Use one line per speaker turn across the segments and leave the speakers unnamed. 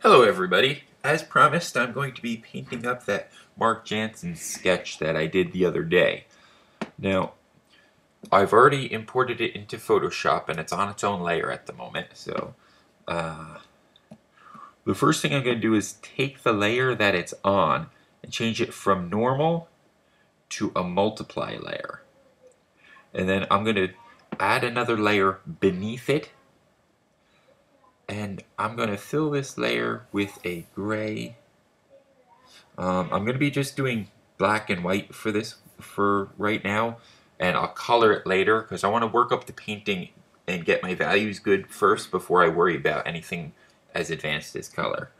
Hello everybody. As promised, I'm going to be painting up that Marc Jansen sketch that I did the other day. Now, I've already imported it into Photoshop and it's on its own layer at the moment, so the first thing I'm going to do is take the layer that it's on and change it from normal to a multiply layer. And then I'm going to add another layer beneath it, and I'm going to fill this layer with a gray. I'm going to be just doing black and white for this for right now, and I'll color it later because I want to work up the painting and get my values good first before I worry about anything as advanced as color.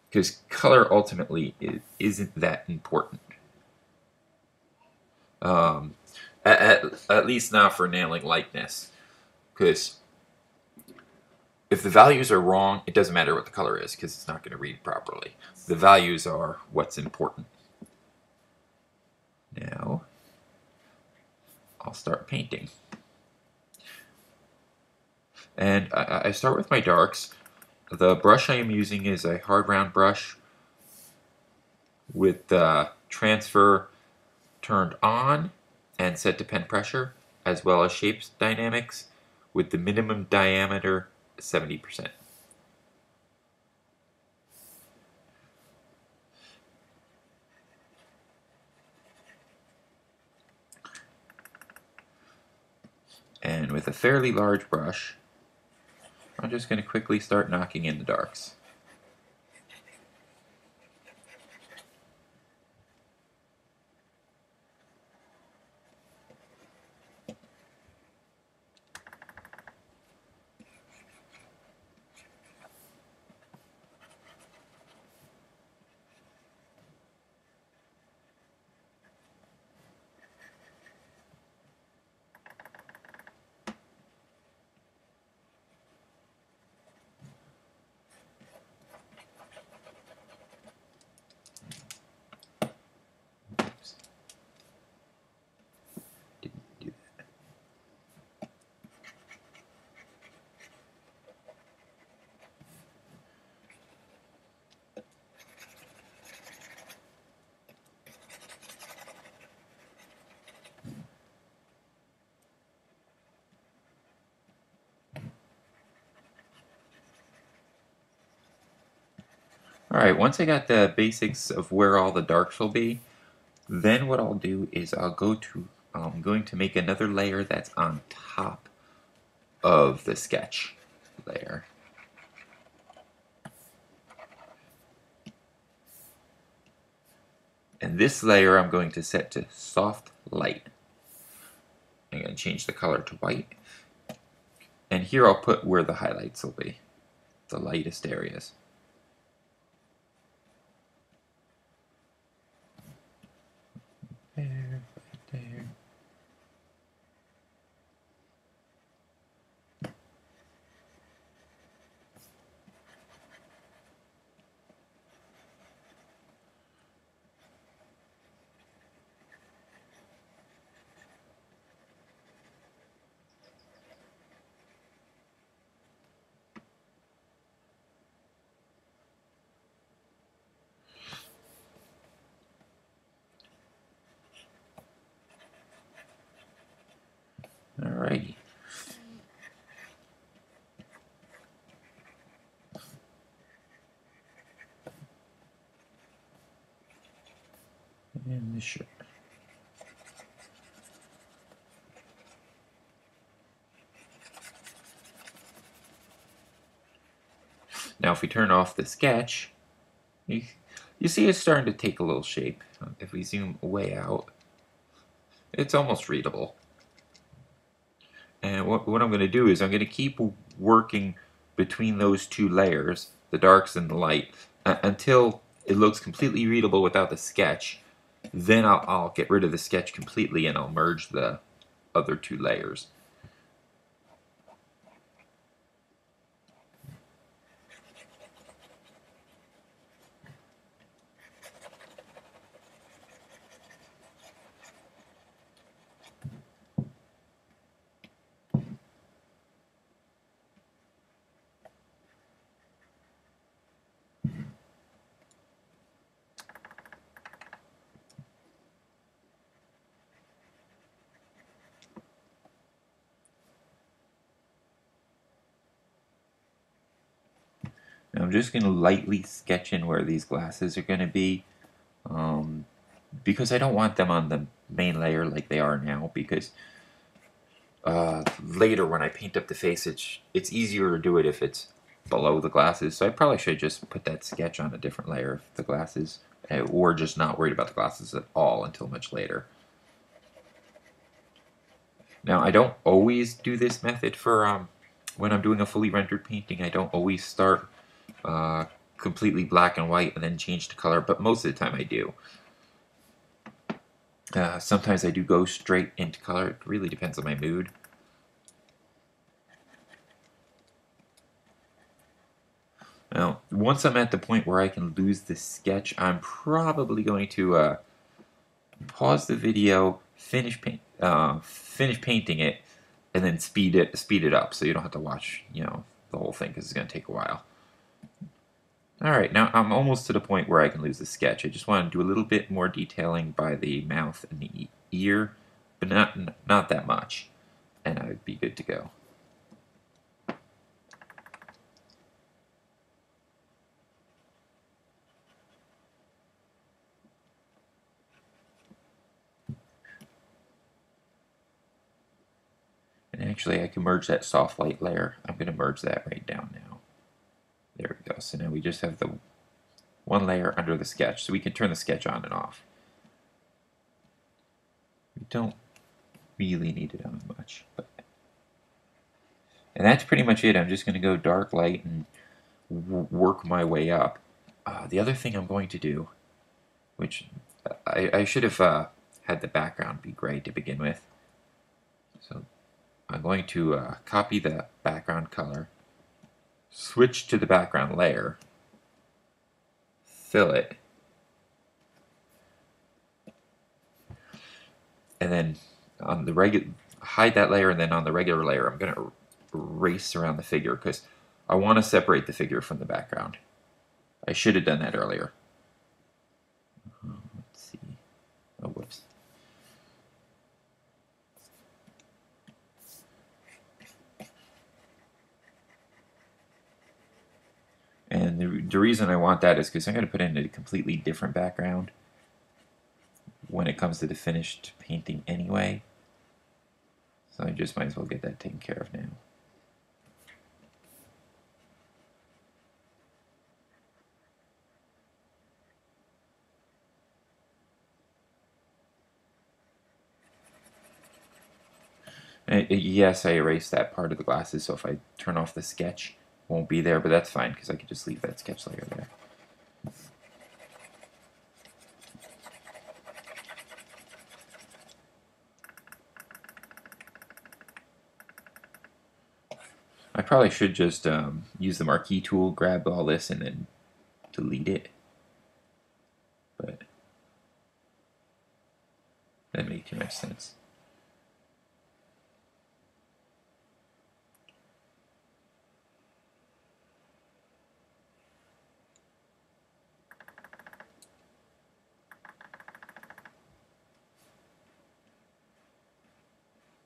Because color ultimately isn't that important. Um, at least not for nailing lightness. Because if the values are wrong, it doesn't matter what the color is because it's not going to read properly. The values are what's important. Now, I'll start painting. And I start with my darks. The brush I am using is a hard round brush with the transfer turned on and set to pen pressure, as well as shape dynamics with the minimum diameter 70%. And with a fairly large brush, I'm just going to quickly start knocking in the darks. Alright, once I got the basics of where all the darks will be, then what I'll do is I'm going to make another layer that's on top of the sketch layer. And this layer I'm going to set to soft light. I'm going to change the color to white. And here I'll put where the highlights will be, the lightest areas. There, right there. Alrighty. And this shirt. Now if we turn off the sketch, you see it's starting to take a little shape. If we zoom way out, it's almost readable. And what I'm going to do is I'm going to keep working between those two layers, the darks and the light, until it looks completely readable without the sketch. Then I'll get rid of the sketch completely and I'll merge the other two layers. Now I'm just going to lightly sketch in where these glasses are going to be, because I don't want them on the main layer like they are now, because later when I paint up the face, it's easier to do it if it's below the glasses. So I probably should just put that sketch on a different layer of the glasses, or just not worried about the glasses at all until much later. Now I don't always do this method for when I'm doing a fully rendered painting. I don't always start completely black and white and then change to color, but most of the time I do. Sometimes I do go straight into color. It really depends on my mood. Now, once I'm at the point where I can lose the sketch, I'm probably going to pause the video, finish painting it, and then speed it up, so you don't have to watch, the whole thing, because it's going to take a while. All right, now I'm almost to the point where I can lose the sketch. I just want to do a little bit more detailing by the mouth and the ear, but not that much, and I'd be good to go. And actually, I can merge that soft light layer. I'm going to merge that right down now. There we go. So now we just have the one layer under the sketch, so we can turn the sketch on and off. We don't really need it on much. And that's pretty much it. I'm just going to go dark, light, and work my way up. The other thing I'm going to do, which I should have had the background be gray to begin with. So I'm going to copy the background color, switch to the background layer, fill it, and then on the hide that layer, and then on the regular layer I'm going to erase around the figure, because I want to separate the figure from the background. I should have done that earlier. Let's see. Oh, whoops. And the reason I want that is because I'm going to put in a completely different background when it comes to the finished painting anyway. So I just might as well get that taken care of now. Yes, I erased that part of the glasses, so if I turn off the sketch, it won't be there, but that's fine, because I could just leave that sketch layer there. I probably should just use the marquee tool, grab all this, and then delete it. But that made too much sense.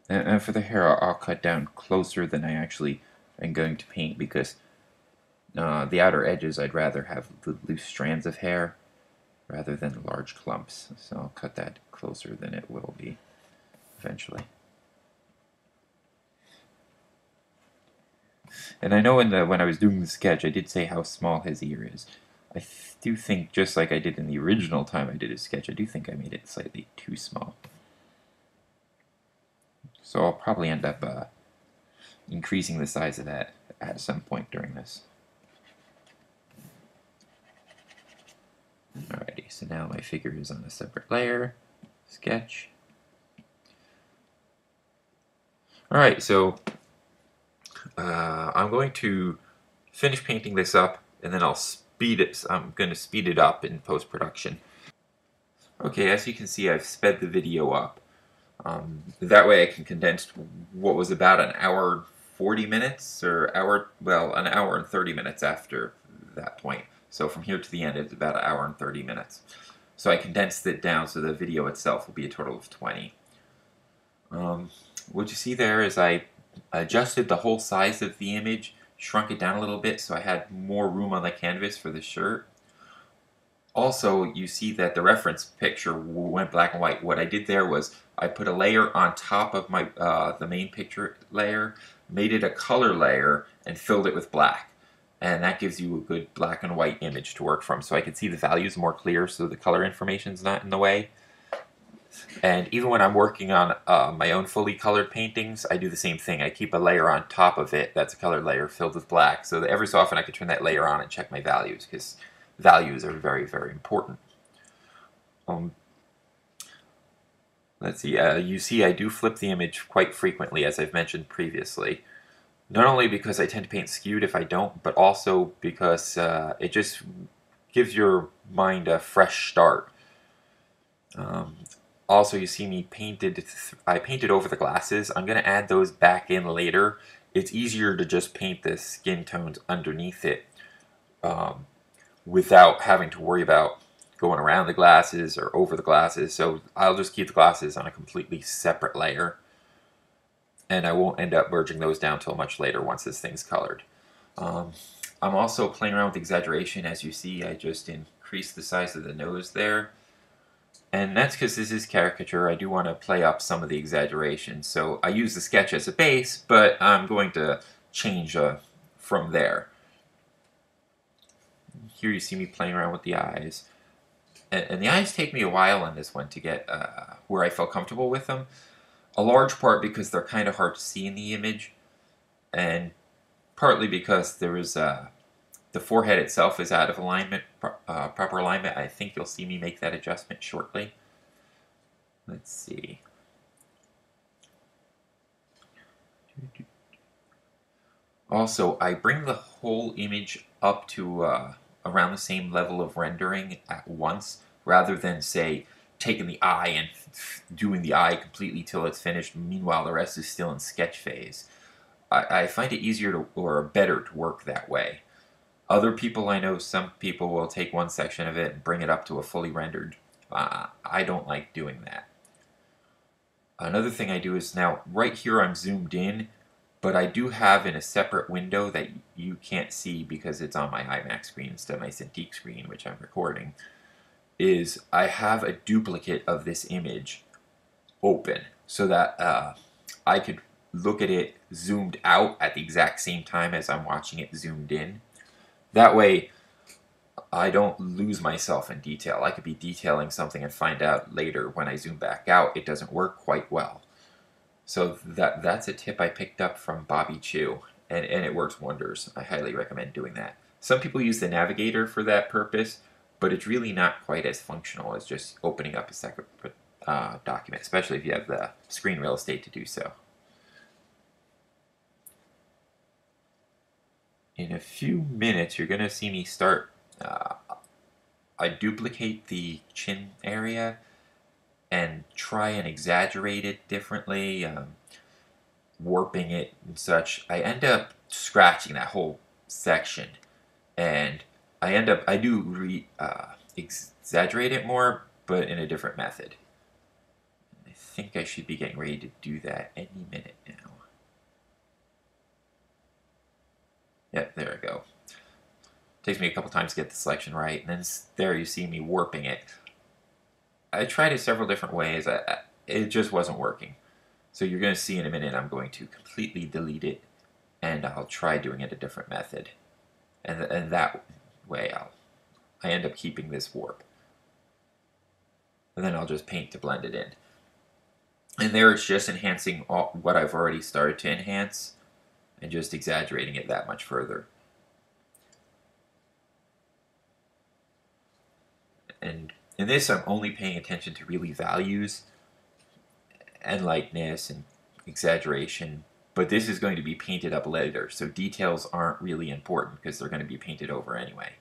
And for the hair, I'll cut down closer than I actually am going to paint, because the outer edges, I'd rather have the loose strands of hair rather than large clumps. So I'll cut that closer than it will be eventually. And I know when I was doing the sketch, I did say how small his ear is. I do think, just like I did in the original time I did his sketch, I do think I made it slightly too small. So I'll probably end up increasing the size of that at some point during this. Alrighty, so now my figure is on a separate layer, sketch. Alright, so I'm going to finish painting this up, and then I'm going to speed it up in post-production. Okay, as you can see, I've sped the video up. That way I can condense what was about an hour 40 minutes, or an hour and 30 minutes after that point. So from here to the end, it's about an hour and 30 minutes. So I condensed it down so the video itself will be a total of 20. What you see there is I adjusted the whole size of the image, shrunk it down a little bit so I had more room on the canvas for the shirt. Also, you see that the reference picture went black and white. What I did there was I put a layer on top of my the main picture layer, made it a color layer, and filled it with black. And that gives you a good black and white image to work from. So I can see the values more clear so the color information is not in the way. And even when I'm working on my own fully colored paintings, I do the same thing. I keep a layer on top of it that's a color layer filled with black, so that every so often I can turn that layer on and check my values, because values are very, very important. Let's see, you see I do flip the image quite frequently, as I've mentioned previously. Not only because I tend to paint skewed if I don't, but also because it just gives your mind a fresh start. Also, you see me I painted over the glasses. I'm going to add those back in later. It's easier to just paint the skin tones underneath it without having to worry about going around the glasses or over the glasses. So I'll just keep the glasses on a completely separate layer, and I won't end up merging those down till much later once this thing's colored. I'm also playing around with exaggeration. As you see, I just increased the size of the nose there. And that's because this is caricature. I do want to play up some of the exaggeration. So I use the sketch as a base, but I'm going to change from there. Here you see me playing around with the eyes. And the eyes take me a while on this one to get where I feel comfortable with them. A large part because they're kind of hard to see in the image, and partly because there is the forehead itself is out of alignment, proper alignment. I think you'll see me make that adjustment shortly. Let's see. Also, I bring the whole image up to around the same level of rendering at once, rather than, say, taking the eye and doing the eye completely till it's finished. Meanwhile, the rest is still in sketch phase. I find it easier or better to work that way. Other people I know, some people will take one section of it and bring it up to a fully rendered. I don't like doing that. Another thing I do is now, right here I'm zoomed in, but I do have in a separate window that you can't see because it's on my iMac screen instead of my Cintiq screen, which I'm recording, is I have a duplicate of this image open so that I could look at it zoomed out at the exact same time as I'm watching it zoomed in. That way, I don't lose myself in detail. I could be detailing something and find out later when I zoom back out it doesn't work quite well. So that's a tip I picked up from Bobby Chiu, and it works wonders. I highly recommend doing that. Some people use the navigator for that purpose, but it's really not quite as functional as just opening up a separate document, especially if you have the screen real estate to do so. In a few minutes, you're going to see me start. I duplicate the chin area and try and exaggerate it differently, warping it and such. I end up scratching that whole section, and I do exaggerate it more, but in a different method. I think I should be getting ready to do that any minute now. Yep, there we go. Takes me a couple times to get the selection right, and then there you see me warping it. I tried it several different ways. It just wasn't working. So you're going to see in a minute I'm going to completely delete it, and I'll try doing it a different method. And that way I end up keeping this warp. And then I'll just paint to blend it in. And there it's just enhancing what I've already started to enhance, and just exaggerating it that much further. And in this, I'm only paying attention to really values and lightness and exaggeration, but this is going to be painted up later, so details aren't really important because they're going to be painted over anyway.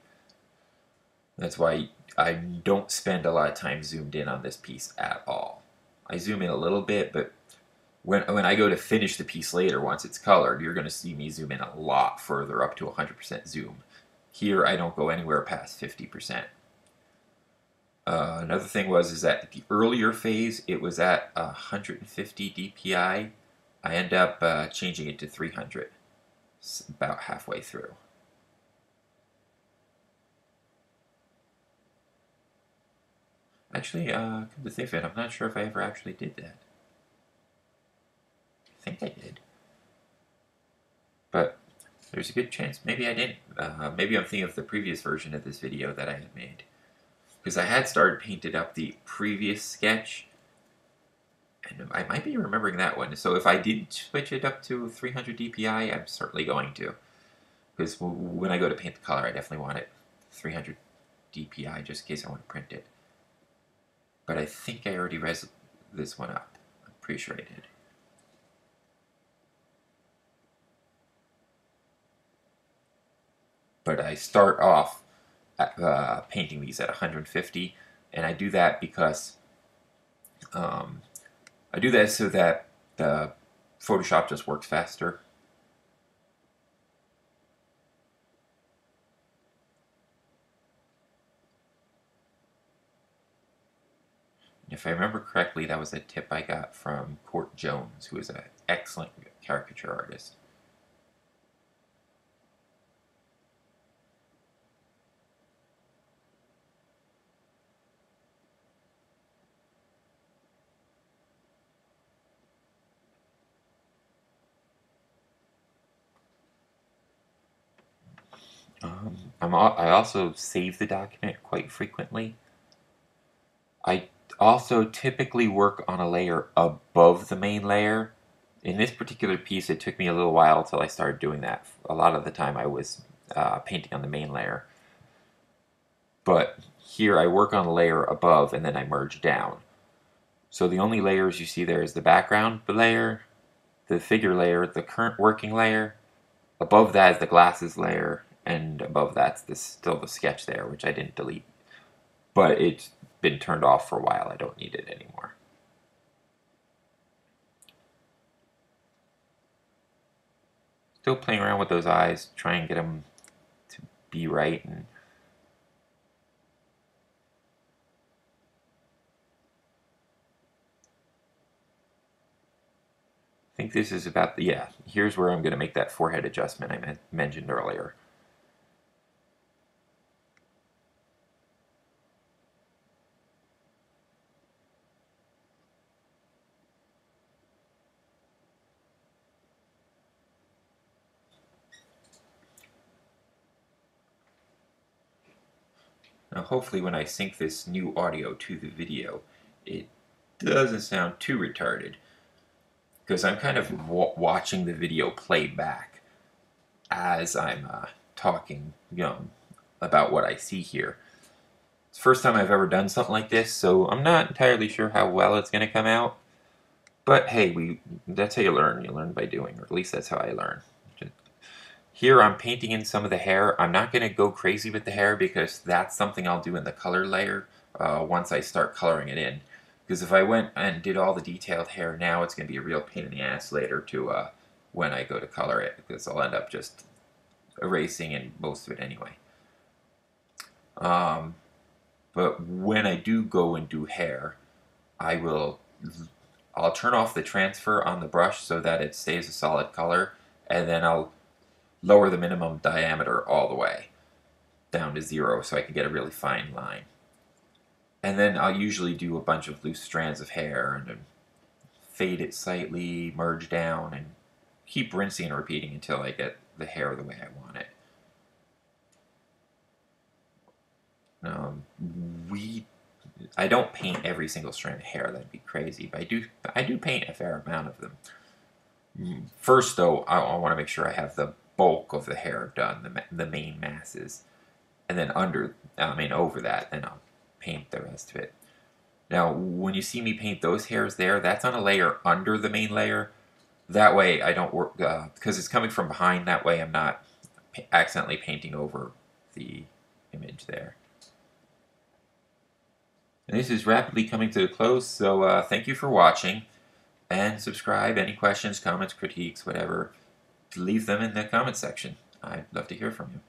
That's why I don't spend a lot of time zoomed in on this piece at all. I zoom in a little bit, but when I go to finish the piece later, once it's colored, you're going to see me zoom in a lot further, up to 100% zoom. Here, I don't go anywhere past 50%. Another thing is that the earlier phase, it was at 150 dpi. I end up changing it to 300. about halfway through. Actually, come to think of it, I'm not sure if I ever actually did that. I think I did. But there's a good chance maybe I didn't. Maybe I'm thinking of the previous version of this video that I had made. Because I had started painted up the previous sketch, and I might be remembering that one. So if I did switch it up to 300 DPI, I'm certainly going to. Because when I go to paint the color, I definitely want it 300 DPI just in case I want to print it. But I think I already res this one up. I'm pretty sure I did. But I start off at, painting these at 150, and I do that because I do that so that the Photoshop just works faster. If I remember correctly, that was a tip I got from Court Jones, who is an excellent caricature artist. I also save the document quite frequently. I also typically work on a layer above the main layer. In this particular piece, it took me a little while till I started doing that. A lot of the time I was painting on the main layer. But here I work on a layer above and then I merge down. So the only layers you see there is the background layer, the figure layer, the current working layer. Above that is the glasses layer, and above that's still the sketch there, which I didn't delete. But it's been turned off for a while. I don't need it anymore. Still playing around with those eyes, try and get them to be right. And I think this is about the, yeah, here's where I'm going to make that forehead adjustment I mentioned earlier. Now hopefully when I sync this new audio to the video, it doesn't sound too retarded. Because I'm kind of watching the video play back as I'm talking, about what I see here. It's the first time I've ever done something like this, so I'm not entirely sure how well it's going to come out. But hey, that's how you learn. You learn by doing, or at least that's how I learn. Here I'm painting in some of the hair. I'm not going to go crazy with the hair because that's something I'll do in the color layer once I start coloring it in. Because if I went and did all the detailed hair now, it's going to be a real pain in the ass later to when I go to color it, because I'll end up just erasing and most of it anyway. But when I do go and do hair, I'll turn off the transfer on the brush so that it stays a solid color, and then I'll lower the minimum diameter all the way down to 0 so I can get a really fine line. And then I'll usually do a bunch of loose strands of hair and then fade it slightly, merge down, and keep rinsing and repeating until I get the hair the way I want it. I don't paint every single strand of hair, that'd be crazy, but I do paint a fair amount of them. First though, I want to make sure I have the bulk of the hair done, the main masses, and then over that, then I'll paint the rest of it. Now, when you see me paint those hairs there, that's on a layer under the main layer. That way I don't work, because it's coming from behind, that way I'm not accidentally painting over the image there. And this is rapidly coming to a close, so thank you for watching, and subscribe. Any questions, comments, critiques, whatever, leave them in the comment section. I'd love to hear from you.